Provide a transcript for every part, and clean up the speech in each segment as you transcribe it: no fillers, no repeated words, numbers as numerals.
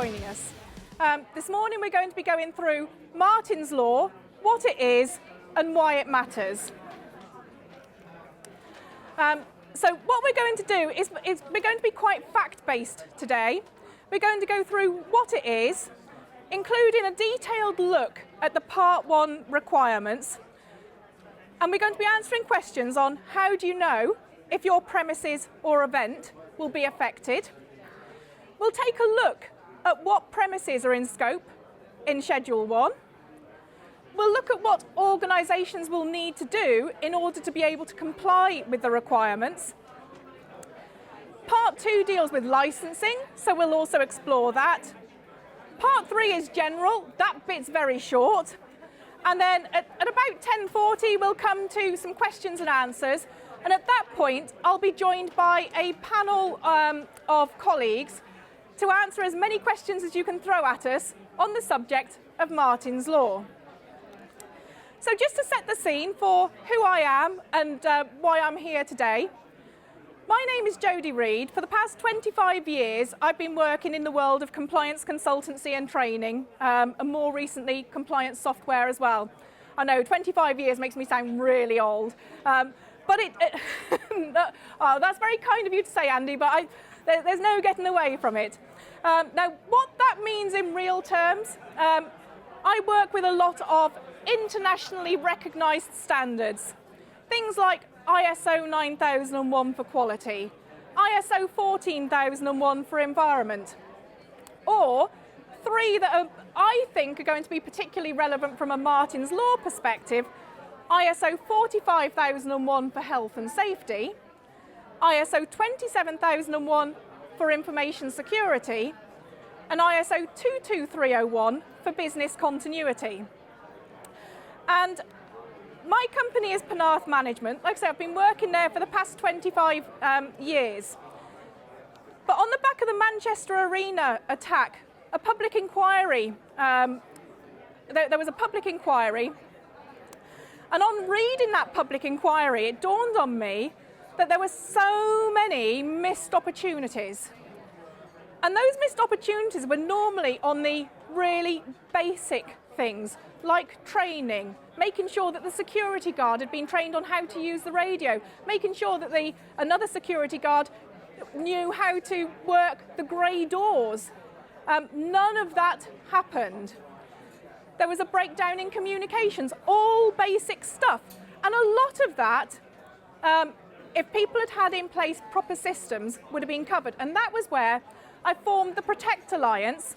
joining us. This morning we're going to be going through Martyn's Law, what it is and why it matters. So what we're going to do is we're going to be quite fact-based today. We're going to go through what it is, including a detailed look at the Part 1 requirements. And we're going to be answering questions on how do you know if your premises or event will be affected. We'll take a look at what premises are in scope in Schedule 1. We'll look at what organisations will need to do in order to be able to comply with the requirements. Part 2 deals with licensing, so we'll also explore that. Part 3 is general, that bit's very short. And then at about 10:40 we'll come to some questions and answers, and at that point I'll be joined by a panel of colleagues to answer as many questions as you can throw at us on the subject of Martyn's Law. So just to set the scene for who I am and why I'm here today, my name is Jodie Reed. For the past 25 years, I've been working in the world of compliance consultancy and training, and more recently, compliance software as well. I know 25 years makes me sound really old, but that's very kind of you to say, Andy, but there's no getting away from it. Now, what that means in real terms, I work with a lot of internationally recognised standards, things like ISO 9001 for quality, ISO 14001 for environment, or three that I think are going to be particularly relevant from a Martyn's Law perspective: ISO 45001 for health and safety, ISO 27001 for information security, and ISO 22301 for business continuity. And my company is Penarth Management. Like I said, I've been working there for the past 25 years. But on the back of the Manchester Arena attack, a public inquiry, there was a public inquiry, and on reading that public inquiry, it dawned on me that there were so many missed opportunities. And those missed opportunities were normally on the really basic things, like training, making sure that the security guard had been trained on how to use the radio, making sure that another security guard knew how to work the grey doors. None of that happened. There was a breakdown in communications, all basic stuff. And a lot of that, if people had had in place proper systems, would have been covered. And that was where I formed the Protect Alliance.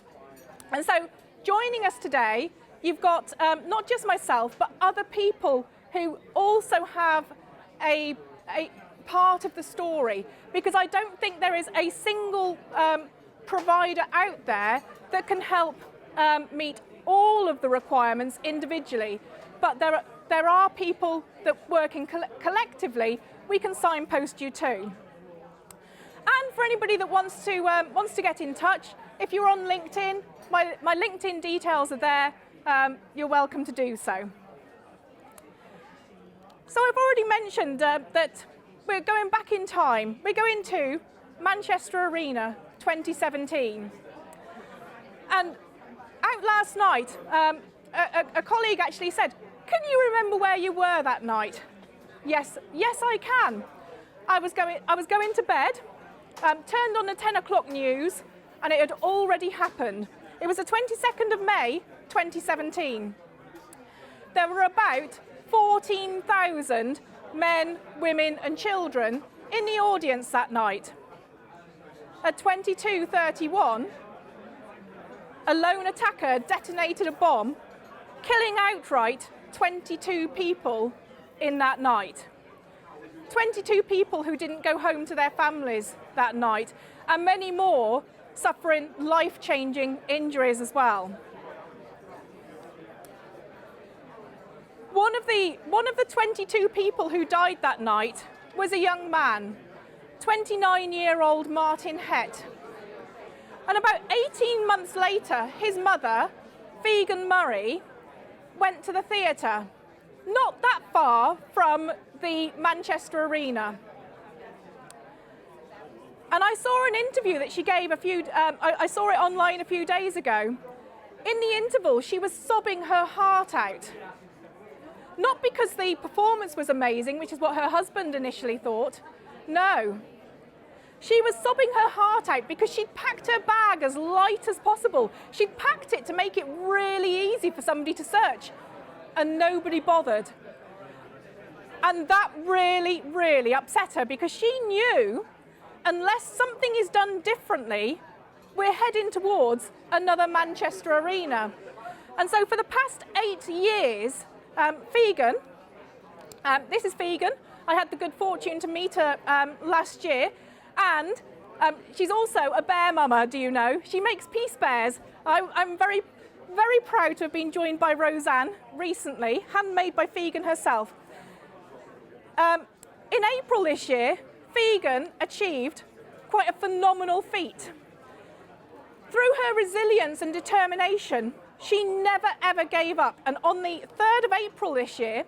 And so joining us today, you've got not just myself, but other people who also have a part of the story, because I don't think there is a single provider out there that can help meet all of the requirements individually. But there are people that working collectively, we can signpost you to. And for anybody that wants to get in touch, if you're on LinkedIn, my LinkedIn details are there. You're welcome to do so. So I've already mentioned that we're going back in time. We're going to Manchester Arena 2017. And out last night, a colleague actually said, "Can you remember where you were that night?" Yes, I can. I was going to bed, turned on the 10 o'clock news, and it had already happened. It was the 22nd of May, 2017. There were about 14,000 men, women and children in the audience that night. At 22:31, a lone attacker detonated a bomb, killing outright 22 people in that night. 22 people who didn't go home to their families that night, and many more suffering life-changing injuries as well. One of the 22 people who died that night was a young man, 29-year-old Martyn Het. And about 18 months later, his mother, Fegan Murray, went to the theatre, not that far from the Manchester Arena. And I saw an interview that she gave I saw it online a few days ago. In the interval, she was sobbing her heart out. Not because the performance was amazing, which is what her husband initially thought. No. She was sobbing her heart out because she'd packed her bag as light as possible. She'd packed it to make it really easy for somebody to search, and nobody bothered. And that really, really upset her because she knew unless something is done differently, we're heading towards another Manchester Arena. And so for the past 8 years, Figen, this is Figen. I had the good fortune to meet her last year, and she's also a bear mama, do you know? She makes peace bears. I'm very, very proud to have been joined by Roseanne recently, handmade by Figen herself. In April this year, Figen achieved quite a phenomenal feat. Through her resilience and determination, she never ever gave up. And on the 3rd of April this year,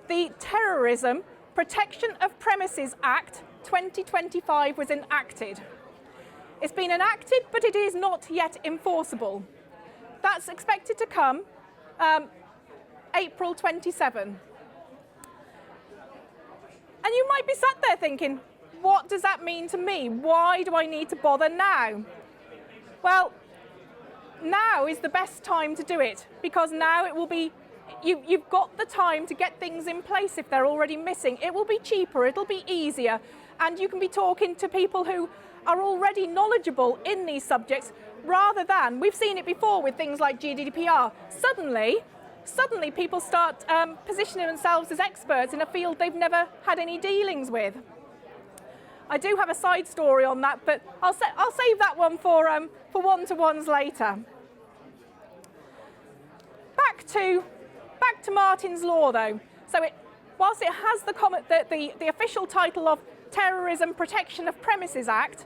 the Terrorism Protection of Premises Act 2025 was enacted. It's been enacted, but it is not yet enforceable. That's expected to come April 27. And you might be sat there thinking, what does that mean to me? Why do I need to bother now? Well, now is the best time to do it, because now it will be, you've got the time to get things in place if they're already missing. It will be cheaper, it'll be easier, and you can be talking to people who are already knowledgeable in these subjects, rather than, we've seen it before with things like GDPR, suddenly people start positioning themselves as experts in a field they've never had any dealings with. I do have a side story on that, but I'll save that one for one-to-ones later. Back to Martyn's Law, though. So whilst it has the official title of Terrorism Protection of Premises Act,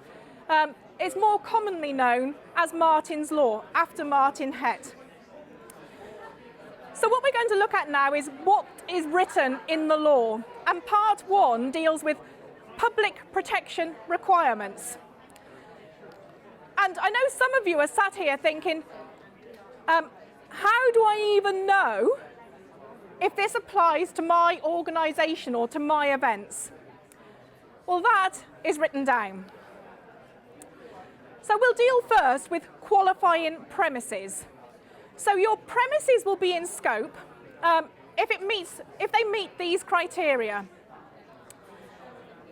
it's more commonly known as Martyn's Law, after Martyn Het. So what we're going to look at now is what is written in the law, and part 1 deals with public protection requirements. And I know some of you are sat here thinking, how do I even know if this applies to my organisation or to my events? Well, that is written down. So we'll deal first with qualifying premises. So your premises will be in scope if they meet these criteria.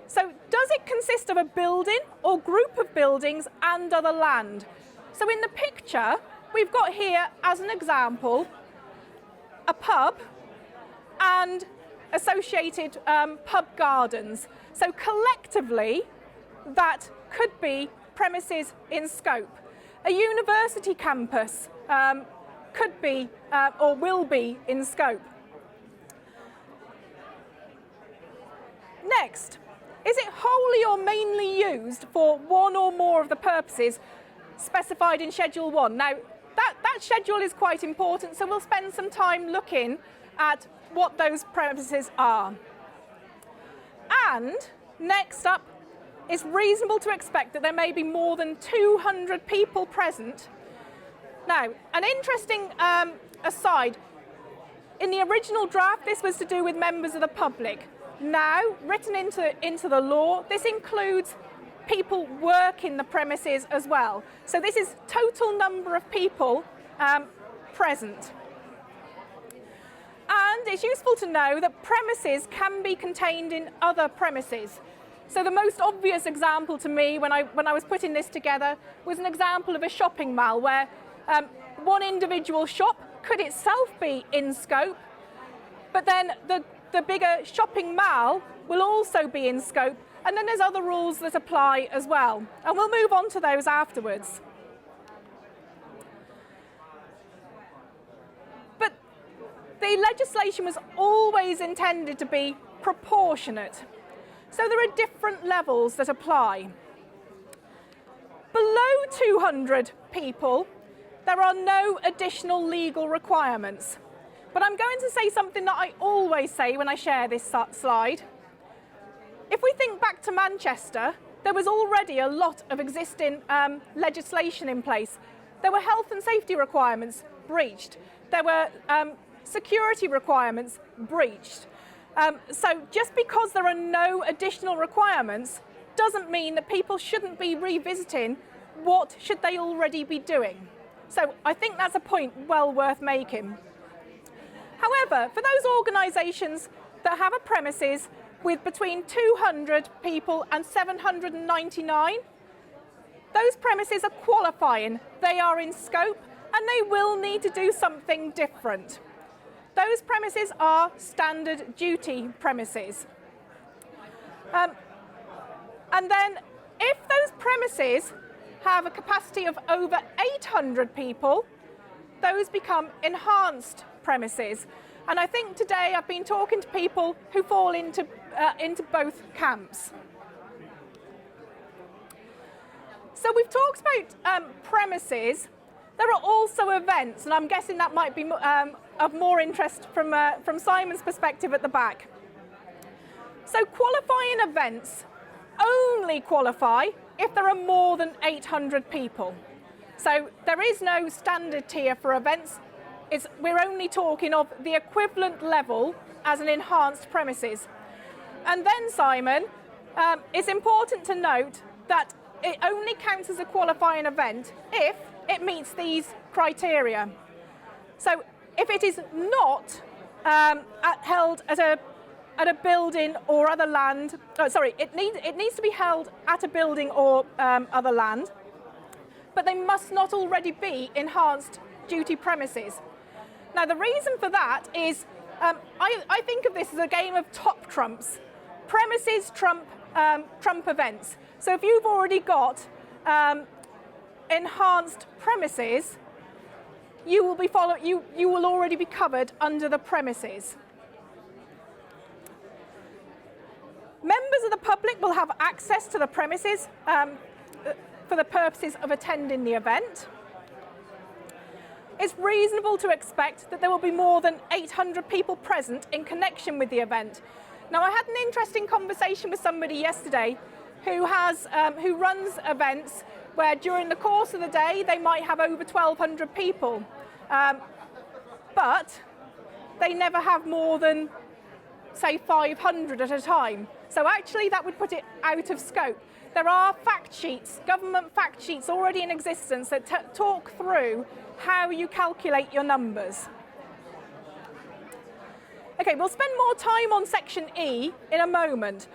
So does it consist of a building or group of buildings and other land? So in the picture, we've got here, as an example, a pub and associated pub gardens. So collectively, that could be premises in scope. A university campus could be or will be in scope. Next, is it wholly or mainly used for one or more of the purposes specified in Schedule 1? Now, that schedule is quite important, so we'll spend some time looking at what those premises are. And next up, it's reasonable to expect that there may be more than 200 people present. Now, an interesting aside, in the original draft, this was to do with members of the public. Now, written into the law, this includes people working the premises as well. So this is total number of people present. And it's useful to know that premises can be contained in other premises. So the most obvious example to me when I was putting this together was an example of a shopping mall where one individual shop could itself be in scope, but then the bigger shopping mall will also be in scope, and then there's other rules that apply as well. And we'll move on to those afterwards. But the legislation was always intended to be proportionate. So there are different levels that apply. Below 200 people, there are no additional legal requirements. But I'm going to say something that I always say when I share this slide. If we think back to Manchester, there was already a lot of existing legislation in place. There were health and safety requirements breached. There were security requirements breached. So just because there are no additional requirements doesn't mean that people shouldn't be revisiting what should they already be doing. So I think that's a point well worth making. However, for those organisations that have a premises with between 200 people and 799, those premises are qualifying, they are in scope, and they will need to do something different. Those premises are standard duty premises. And then if those premises have a capacity of over 800 people, those become enhanced premises. And I think today I've been talking to people who fall into both camps. So we've talked about premises. There are also events, and I'm guessing that might be of more interest from Simon's perspective at the back. So qualifying events only qualify if there are more than 800 people. So there is no standard tier for events. We're only talking of the equivalent level as an enhanced premises. And then, Simon, it's important to note that it only counts as a qualifying event if it meets these criteria. So if it is not held at a building or other land, it needs to be held at a building or other land, but they must not already be enhanced duty premises. Now the reason for that is, I think of this as a game of top trumps. Premises trump events. So if you've already got enhanced premises, you will already be covered under the premises. Members of the public will have access to the premises for the purposes of attending the event. It's reasonable to expect that there will be more than 800 people present in connection with the event. Now, I had an interesting conversation with somebody yesterday who runs events where during the course of the day they might have over 1,200 people, but they never have more than, say, 500 at a time. So actually that would put it out of scope. There are fact sheets, government fact sheets already in existence that talk through how you calculate your numbers. Okay, we'll spend more time on section E in a moment.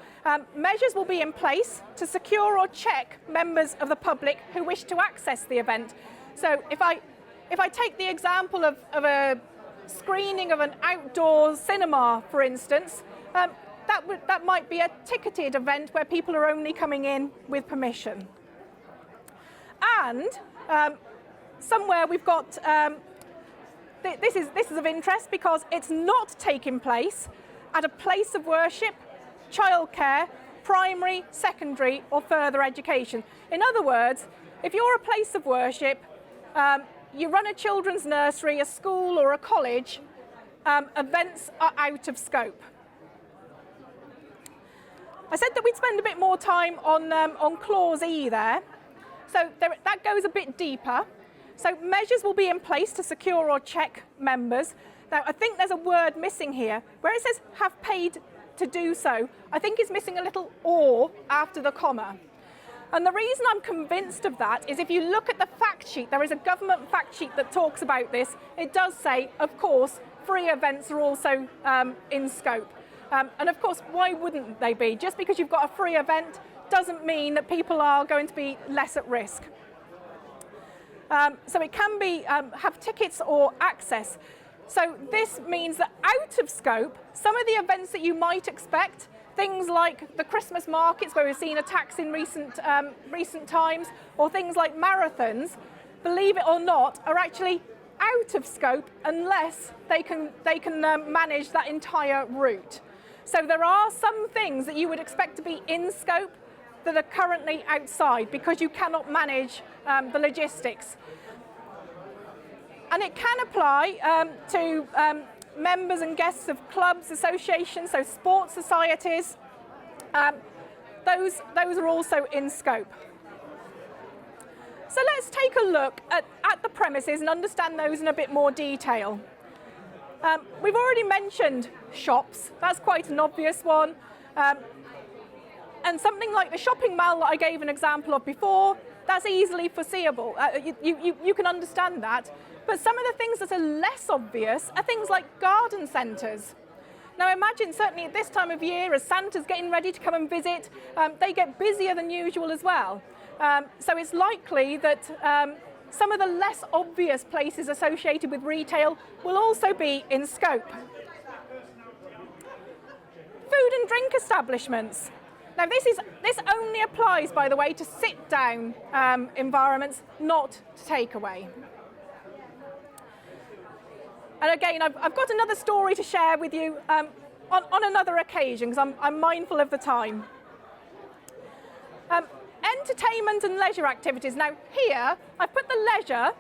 Measures will be in place to secure or check members of the public who wish to access the event. So if I take the example of a screening of an outdoor cinema, for instance, that might be a ticketed event where people are only coming in with permission. And somewhere we've got, this is of interest because it's not taking place at a place of worship, childcare, primary, secondary or further education. In other words, if you're a place of worship, you run a children's nursery, a school or a college, events are out of scope. I said that we'd spend a bit more time on clause E there. So that goes a bit deeper. So measures will be in place to secure or check members. Now, I think there's a word missing here. Where it says have paid to do so, I think it's missing a little or after the comma. And the reason I'm convinced of that is if you look at the fact sheet, there is a government fact sheet that talks about this. It does say, of course, free events are also in scope. And of course, why wouldn't they be? Just because you've got a free event doesn't mean that people are going to be less at risk. So it can be have tickets or access. So this means that out of scope, some of the events that you might expect, things like the Christmas markets where we've seen attacks in recent times, or things like marathons, believe it or not, are actually out of scope unless they can manage that entire route. So there are some things that you would expect to be in scope that are currently outside because you cannot manage the logistics. And it can apply to members and guests of clubs, associations, so sports societies, those are also in scope. So let's take a look at the premises and understand those in a bit more detail. We've already mentioned shops. That's quite an obvious one. And something like the shopping mall that I gave an example of before, that's easily foreseeable. You can understand that. But some of the things that are less obvious are things like garden centres. Now imagine, certainly at this time of year, as Santa's getting ready to come and visit, they get busier than usual as well. So it's likely that some of the less obvious places associated with retail will also be in scope. Food and drink establishments. Now this only applies, by the way, to sit-down environments, not to takeaway. And again, I've got another story to share with you on another occasion, because I'm mindful of the time. Entertainment and leisure activities. Now here, I've put the leisure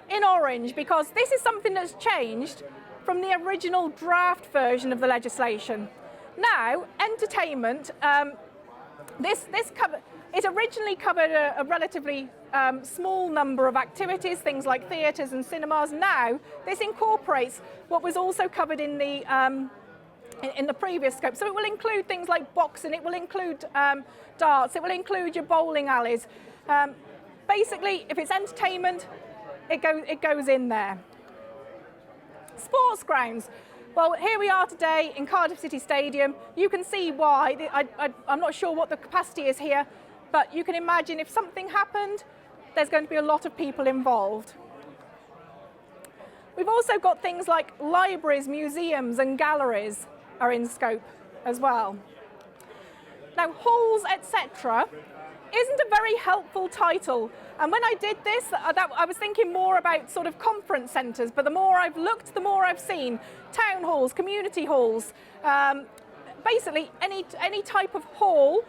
in orange because this is something that's changed from the original draft version of the legislation. Now, entertainment, it originally covered a relatively small number of activities, things like theatres and cinemas. Now, this incorporates what was also covered in the previous scope. So it will include things like boxing, it will include darts, it will include your bowling alleys. Basically, if it's entertainment, it goes in there. Sports grounds. Well, here we are today in Cardiff City Stadium. You can see why. I'm not sure what the capacity is here, but you can imagine if something happened, there's going to be a lot of people involved. We've also got things like libraries, museums and galleries are in scope as well. Now, halls, etc. isn't a very helpful title. And when I did this, I was thinking more about sort of conference centres, but the more I've looked, the more I've seen. Town halls, community halls, basically any type of hall,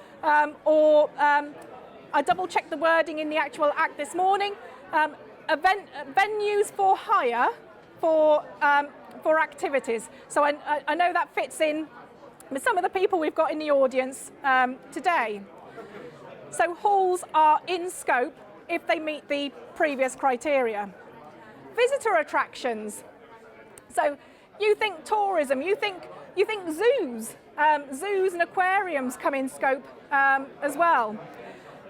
or I double-checked the wording in the actual Act this morning, venues for hire for activities. So I know that fits in with some of the people we've got in the audience today. So halls are in scope if they meet the previous criteria. Visitor attractions. So you think tourism, you think zoos. Zoos and aquariums come in scope as well.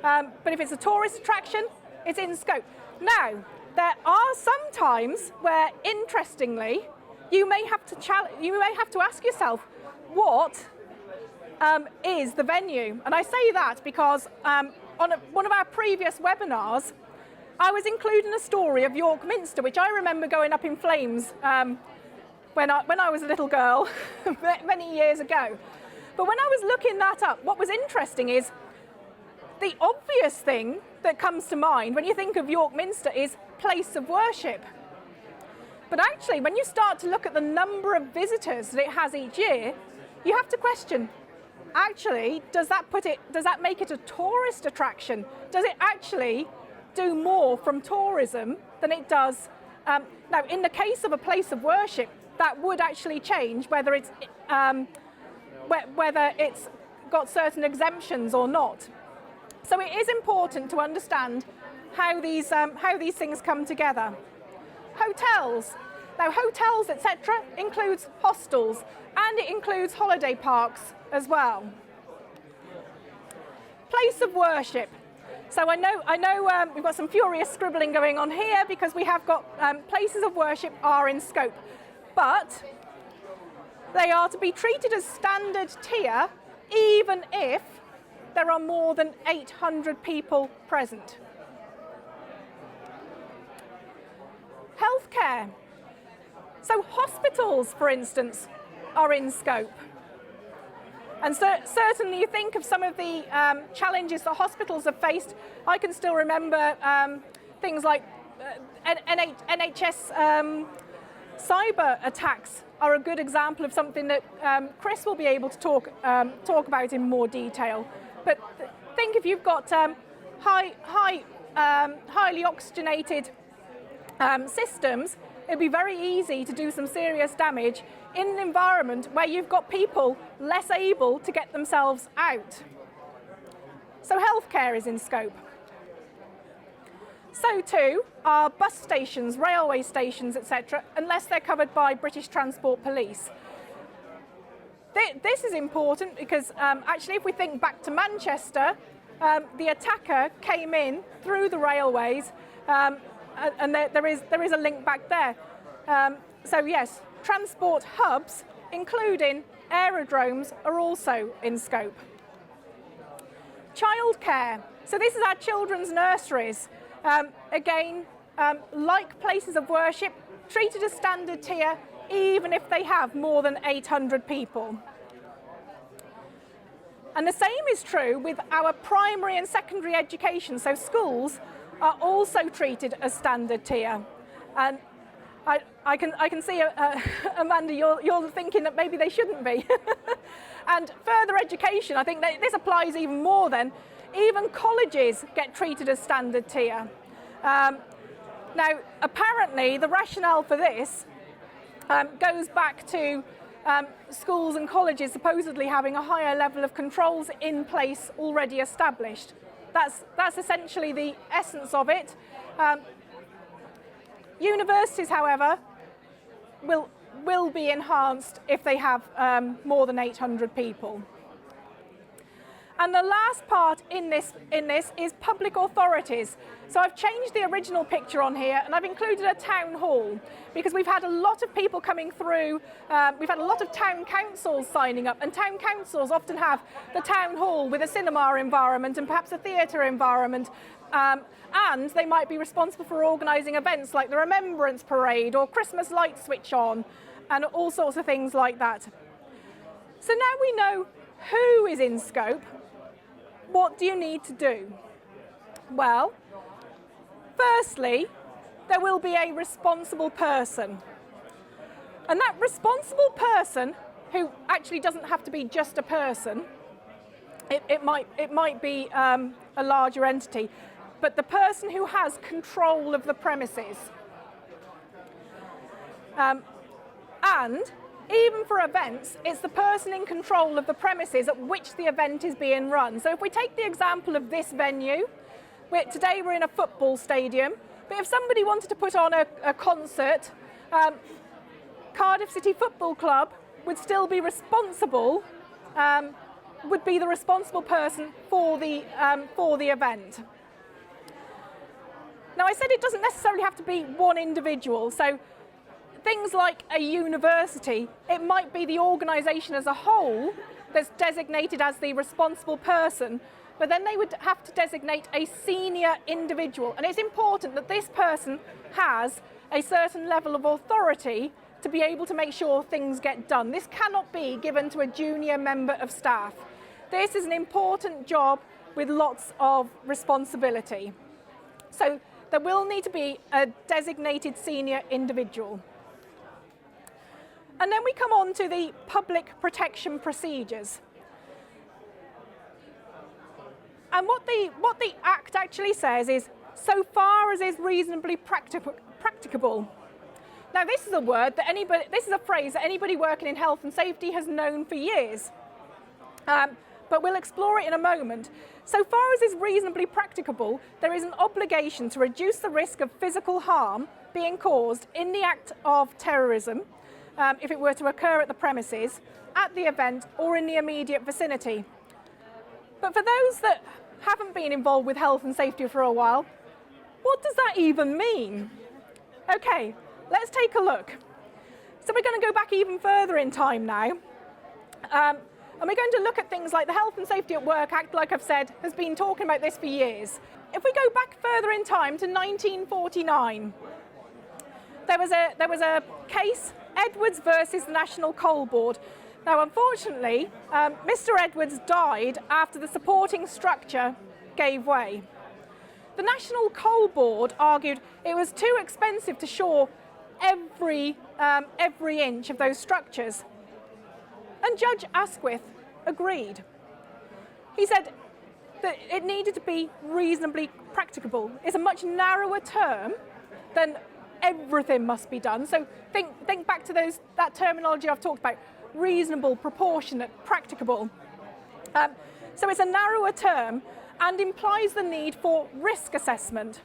But if it's a tourist attraction, it's in scope. Now, there are some times where, interestingly, you may have to ask yourself, what is the venue? And I say that because on one of our previous webinars, I was including a story of York Minster, which I remember going up in flames when I was a little girl many years ago. But when I was looking that up, what was interesting is the obvious thing that comes to mind when you think of York Minster is place of worship. But actually, when you start to look at the number of visitors that it has each year, you have to question, actually, does that make it a tourist attraction? Does it actually do more from tourism than it does? Now, in the case of a place of worship, that would actually change whether it's got certain exemptions or not. So it is important to understand how these things come together. Hotels. Now, hotels, etc., includes hostels, and it includes holiday parks as well. Place of worship. So I know we've got some furious scribbling going on here because we have got places of worship are in scope, but they are to be treated as standard tier even if there are more than 800 people present. Healthcare. So hospitals, for instance, are in scope. And certainly you think of some of the challenges that hospitals have faced. I can still remember things like NHS cyber attacks are a good example of something that Chris will be able to talk about in more detail. But think if you've got highly oxygenated systems, it'd be very easy to do some serious damage in an environment where you've got people less able to get themselves out. So healthcare is in scope. So too are bus stations, railway stations, etc., unless they're covered by British Transport Police. This is important because actually if we think back to Manchester, the attacker came in through the railways, and there is a link back there. So yes, transport hubs, including aerodromes, are also in scope. Childcare. So this is our children's nurseries. Again, like places of worship, treated as standard tier, even if they have more than 800 people. And the same is true with our primary and secondary education. So schools are also treated as standard tier. And I can see, Amanda, you're thinking that maybe they shouldn't be. And further education, I think that this applies even more then. Even colleges get treated as standard tier. Now, apparently, the rationale for this goes back to schools and colleges supposedly having a higher level of controls in place already established. That's essentially the essence of it. Universities, however, will be enhanced if they have more than 800 people. And the last part in this is public authorities. So I've changed the original picture on here and I've included a town hall because we've had a lot of people coming through. We've had a lot of town councils signing up, and town councils often have the town hall with a cinema environment and perhaps a theatre environment. And they might be responsible for organising events like the Remembrance Parade or Christmas light switch on and all sorts of things like that. So now we know who is in scope. What do you need to do? Well, firstly, there will be a responsible person. And that responsible person, who actually doesn't have to be just a person, it might be a larger entity, but the person who has control of the premises. And even for events, it's the person in control of the premises at which the event is being run. So if we take the example of this venue, today we're in a football stadium, but if somebody wanted to put on a concert, Cardiff City Football Club would still be responsible, would be the responsible person for the event. Now I said it doesn't necessarily have to be one individual, so things like a university, it might be the organisation as a whole that's designated as the responsible person, but then they would have to designate a senior individual. And it's important that this person has a certain level of authority to be able to make sure things get done. This cannot be given to a junior member of staff. This is an important job with lots of responsibility. So there will need to be a designated senior individual. And then we come on to the public protection procedures. And what the Act actually says is, so far as is reasonably practicable. Now this is a word that this is a phrase that anybody working in health and safety has known for years. But we'll explore it in a moment. So far as is reasonably practicable, there is an obligation to reduce the risk of physical harm being caused in the act of terrorism, if it were to occur at the premises, at the event, or in the immediate vicinity. But for those that haven't been involved with health and safety for a while, what does that even mean? Okay, let's take a look. So we're going to go back even further in time now. And we're going to look at things like the Health and Safety at Work Act, like I've said, has been talking about this for years. If we go back further in time to 1949, there was a case, Edwards versus the National Coal Board. Now, unfortunately, Mr. Edwards died after the supporting structure gave way. The National Coal Board argued it was too expensive to shore every inch of those structures. And Judge Asquith agreed. He said that it needed to be reasonably practicable. It's a much narrower term than everything must be done. So think back to that terminology I've talked about: reasonable, proportionate, practicable. So it's a narrower term, and implies the need for risk assessment.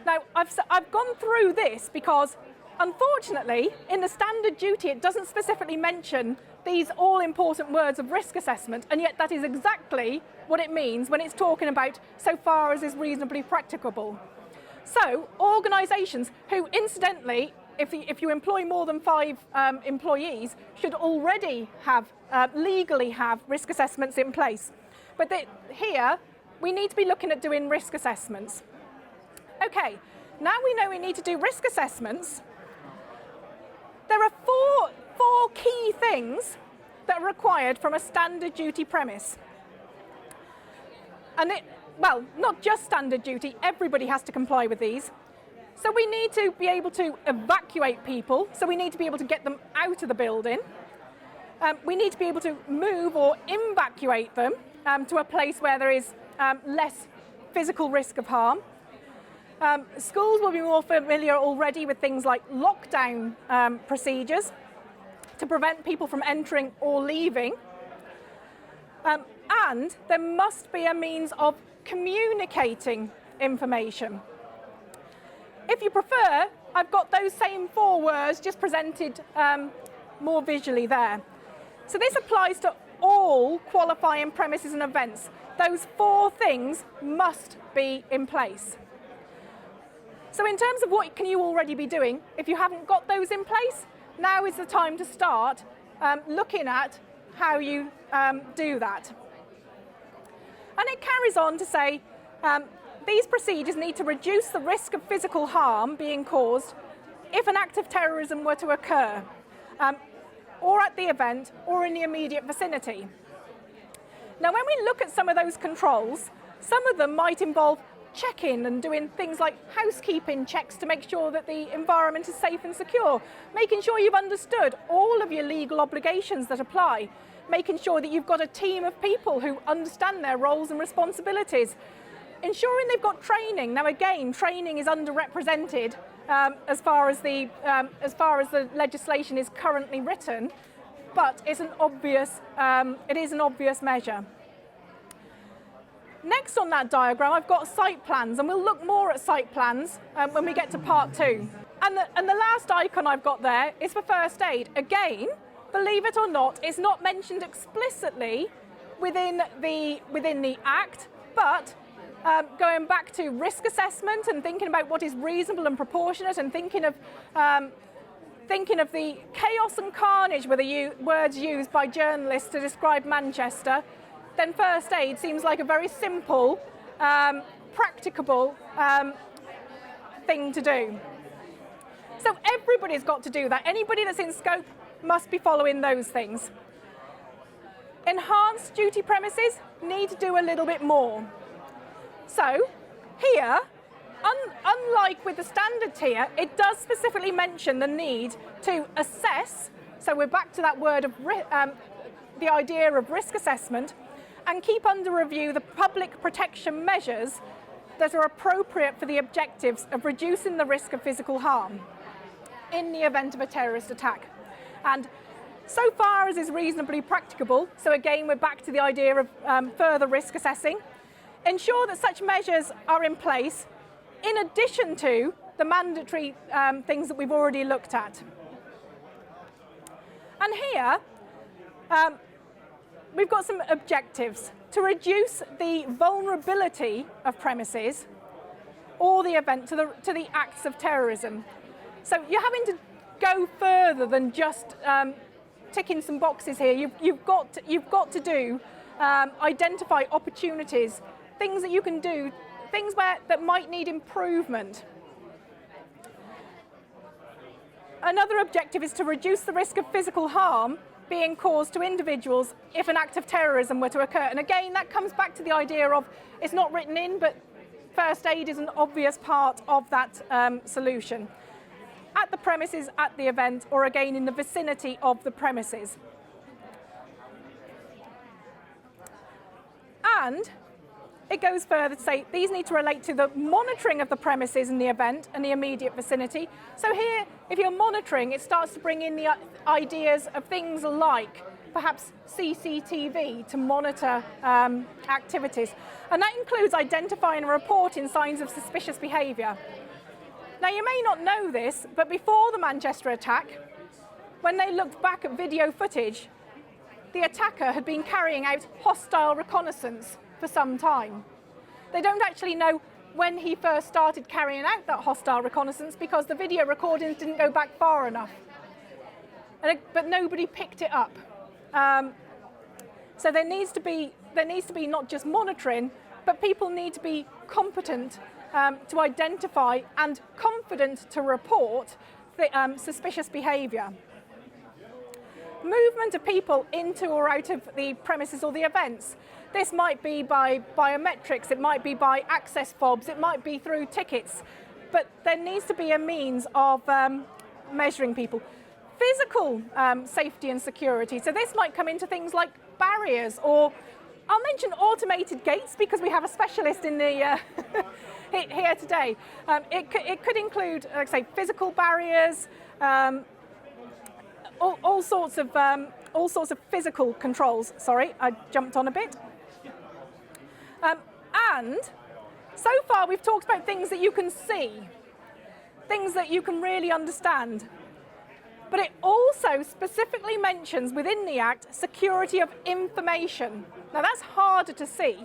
Now, I've gone through this because, unfortunately, in the standard duty, it doesn't specifically mention these all-important words of risk assessment, and yet that is exactly what it means when it's talking about so far as is reasonably practicable. So, organisations who, incidentally, if you employ more than 5 employees, should already have, legally have risk assessments in place. But here, we need to be looking at doing risk assessments. Okay, now we know we need to do risk assessments. There are four key things that are required from a standard duty premise. And well, not just standard duty, everybody has to comply with these. So we need to be able to evacuate people, so we need to be able to get them out of the building. We need to be able to move or evacuate them to a place where there is less physical risk of harm. Schools will be more familiar already with things like lockdown procedures to prevent people from entering or leaving. And there must be a means of communicating information. If you prefer, I've got those same 4 words just presented more visually there. So this applies to all qualifying premises and events. Those 4 things must be in place. So in terms of what can you already be doing, if you haven't got those in place, now is the time to start looking at how you do that. And it carries on to say, these procedures need to reduce the risk of physical harm being caused if an act of terrorism were to occur, or at the event, or in the immediate vicinity. Now, when we look at some of those controls, some of them might involve checking and doing things like housekeeping checks to make sure that the environment is safe and secure, making sure you've understood all of your legal obligations that apply, making sure that you've got a team of people who understand their roles and responsibilities, ensuring they've got training. Now again, training is underrepresented as far as the legislation is currently written, but it's it is an obvious measure. Next on that diagram, I've got site plans, and we'll look more at site plans when we get to part 2. And the last icon I've got there is for first aid. Again, believe it or not, it's not mentioned explicitly within the Act, but going back to risk assessment and thinking about what is reasonable and proportionate, and thinking of the chaos and carnage were the words used by journalists to describe Manchester, then first aid seems like a very simple, practicable thing to do. So everybody's got to do that. Anybody that's in scope must be following those things. Enhanced duty premises need to do a little bit more. So here, unlike with the standard tier, it does specifically mention the need to assess, so we're back to that word of the idea of risk assessment, and keep under review the public protection measures that are appropriate for the objectives of reducing the risk of physical harm in the event of a terrorist attack. And so far as is reasonably practicable, so again we're back to the idea of further risk assessing, ensure that such measures are in place in addition to the mandatory things that we've already looked at. And here, we've got some objectives to reduce the vulnerability of premises or the event to the acts of terrorism. So you're having to go further than just ticking some boxes here. You've got to do identify opportunities, things that you can do, things that might need improvement. Another objective is to reduce the risk of physical harm being caused to individuals if an act of terrorism were to occur. And again, that comes back to the idea of, it's not written in, but first aid is an obvious part of that solution. At the premises, at the event, or again in the vicinity of the premises. And it goes further to say these need to relate to the monitoring of the premises in the event and the immediate vicinity. So here, if you're monitoring, it starts to bring in the ideas of things like perhaps CCTV to monitor activities. And that includes identifying and reporting signs of suspicious behaviour. Now, you may not know this, but before the Manchester attack, when they looked back at video footage, the attacker had been carrying out hostile reconnaissance for some time. They don't actually know when he first started carrying out that hostile reconnaissance because the video recordings didn't go back far enough. But nobody picked it up. So there needs to be not just monitoring, but people need to be competent to identify and confident to report the, suspicious behaviour. Movement of people into or out of the premises or the events. This might be by biometrics, it might be by access fobs, it might be through tickets, but there needs to be a means of measuring people. Physical safety and security, so this might come into things like barriers, or I'll mention automated gates because we have a specialist in the here today. It could include, like I say, physical barriers, all sorts of physical controls. Sorry, I jumped on a bit. And so far we've talked about things that you can see, things that you can really understand. But it also specifically mentions within the Act security of information. Now that's harder to see,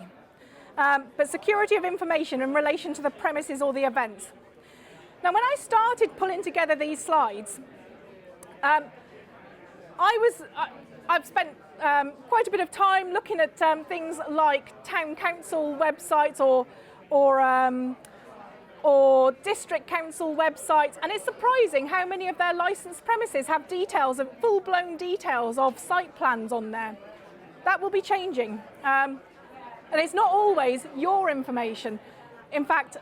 but security of information in relation to the premises or the events. Now when I started pulling together these slides, I've spent quite a bit of time looking at things like town council websites or district council websites, and it's surprising how many of their licensed premises have details of full-blown details of site plans on there. That will be changing, and it's not always your information. In fact,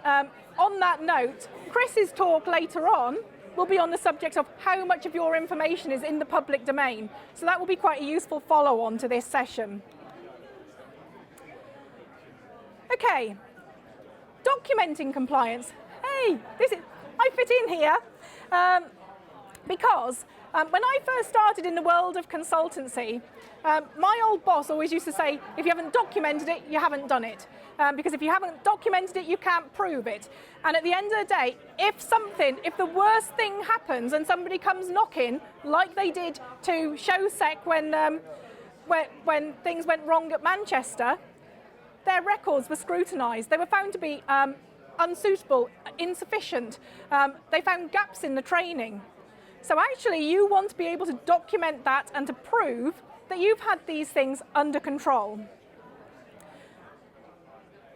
on that note, Chris's talk later on will be on the subject of how much of your information is in the public domain. So that will be quite a useful follow-on to this session. Okay, documenting compliance. Hey, I fit in here because when I first started in the world of consultancy, my old boss always used to say, if you haven't documented it, you haven't done it. Because if you haven't documented it, you can't prove it. And at the end of the day, if the worst thing happens and somebody comes knocking, like they did to Showsec when things went wrong at Manchester, their records were scrutinised. They were found to be unsuitable, insufficient. They found gaps in the training. So actually, you want to be able to document that and to prove that you've had these things under control.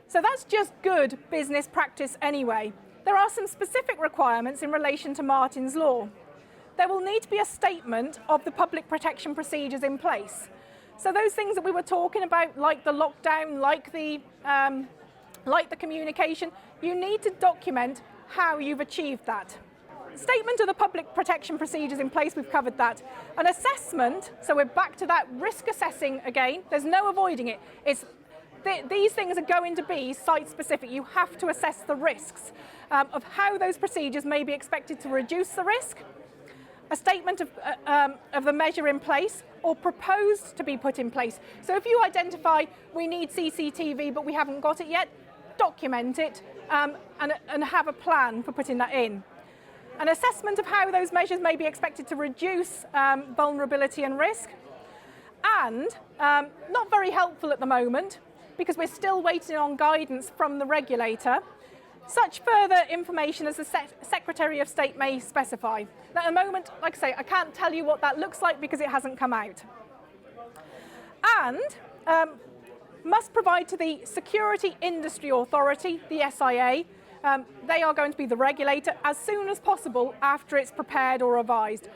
So that's just good business practice anyway. There are some specific requirements in relation to Martyn's Law. There will need to be a statement of the public protection procedures in place. So those things that we were talking about, like the lockdown, like the communication, you need to document how you've achieved that. Statement of the public protection procedures in place, we've covered that. An assessment, so we're back to that risk assessing again. There's no avoiding it. These things are going to be site-specific. You have to assess the risks of how those procedures may be expected to reduce the risk. A statement of the measure in place or proposed to be put in place. So if you identify we need CCTV but we haven't got it yet, document it and have a plan for putting that in. An assessment of how those measures may be expected to reduce vulnerability and risk. And not very helpful at the moment, because we're still waiting on guidance from the regulator, such further information as the Secretary of State may specify. Now, at the moment, like I say, I can't tell you what that looks like because it hasn't come out. And must provide to the Security Industry Authority, the SIA, they are going to be the regulator, as soon as possible after it's prepared or revised.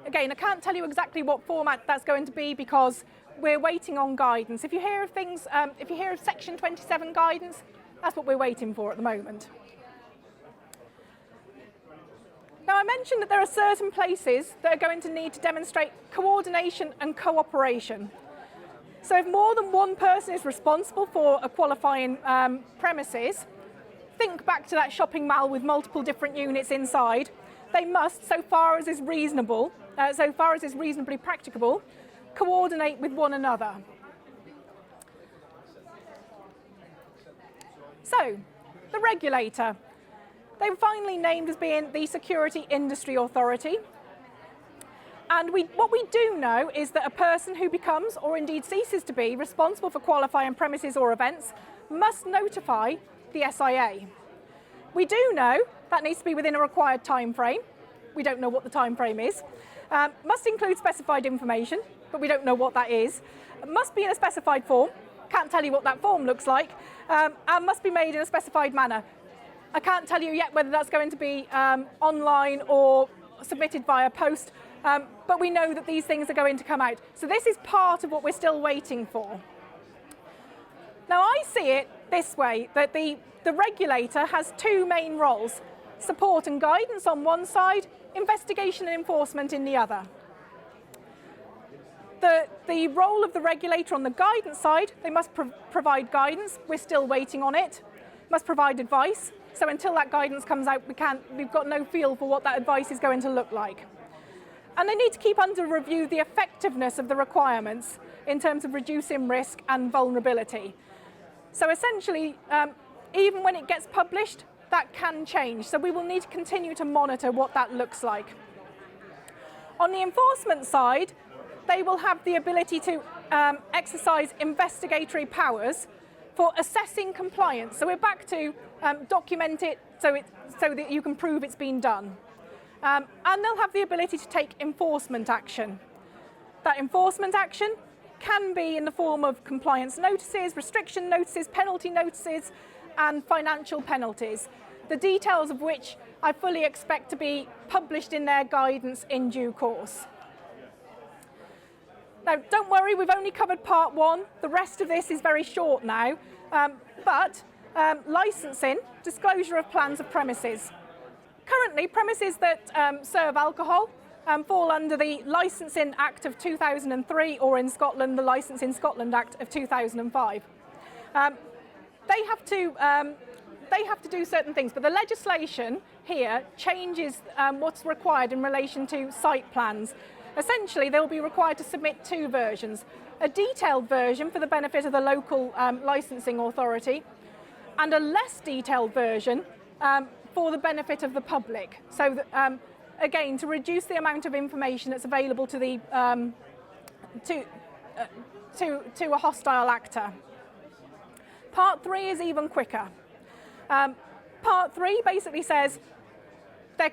Again, I can't tell you exactly what format that's going to be because we're waiting on guidance. If you hear of things, if you hear of Section 27 guidance, that's what we're waiting for at the moment. Now, I mentioned that there are certain places that are going to need to demonstrate coordination and cooperation. So if more than one person is responsible for a qualifying premises, think back to that shopping mall with multiple different units inside. They must, so far as is reasonable, so far as is reasonably practicable, coordinate with one another. So, the regulator. They were finally named as being the Security Industry Authority. And what we do know is that a person who becomes, or indeed ceases to be, responsible for qualifying premises or events must notify the SIA. We do know that needs to be within a required time frame. We don't know what the time frame is. Must include specified information, but we don't know what that is. Must be in a specified form. Can't tell you what that form looks like. And must be made in a specified manner. I can't tell you yet whether that's going to be online or submitted via post, but we know that these things are going to come out. So this is part of what we're still waiting for. Now I see it this way, that the regulator has two main roles: support and guidance on one side, investigation and enforcement in the other. The role of the regulator on the guidance side, they must provide guidance. We're still waiting on it. Must provide advice. So until that guidance comes out, we've got no feel for what that advice is going to look like. And they need to keep under review the effectiveness of the requirements in terms of reducing risk and vulnerability. So essentially, even when it gets published, that can change. So we will need to continue to monitor what that looks like. On the enforcement side, they will have the ability to exercise investigatory powers for assessing compliance. So we're back to document it so that you can prove it's been done. And they'll have the ability to take enforcement action. That enforcement action can be in the form of compliance notices, restriction notices, penalty notices, and financial penalties, the details of which I fully expect to be published in their guidance in due course. Now, don't worry, we've only covered part one. The rest of this is very short now. Licensing, disclosure of plans of premises. Currently, premises that serve alcohol fall under the Licensing Act of 2003, or in Scotland, the Licensing Scotland Act of 2005. They have to do certain things, but the legislation here changes what's required in relation to site plans. Essentially, they will be required to submit two versions: a detailed version for the benefit of the local licensing authority, and a less detailed version for the benefit of the public. So that, again, to reduce the amount of information that's available to the to a hostile actor. Part 3 is even quicker. Part 3 basically says that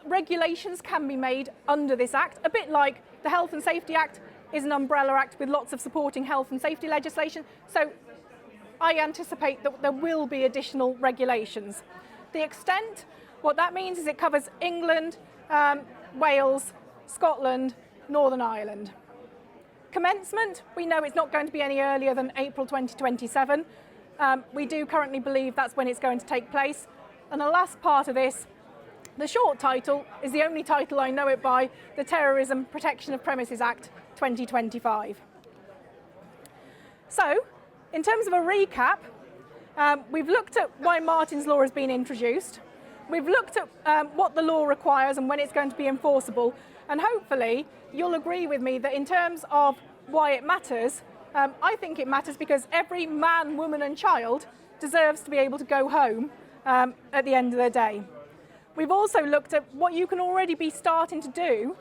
regulations can be made under this act, a bit like the Health and Safety Act is an umbrella act with lots of supporting health and safety legislation. So I anticipate that there will be additional regulations. The extent, what that means is it covers England, Wales, Scotland, Northern Ireland. Commencement, we know it's not going to be any earlier than April 2027. We do currently believe that's when it's going to take place. And the last part of this, the short title, is the only title I know it by, the Terrorism Protection of Premises Act 2025. So, in terms of a recap, we've looked at why Martyn's Law has been introduced. We've looked at what the law requires and when it's going to be enforceable. And hopefully, you'll agree with me that in terms of why it matters, I think it matters because every man, woman and child deserves to be able to go home at the end of the day. We've also looked at what you can already be starting to do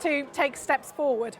to take steps forward.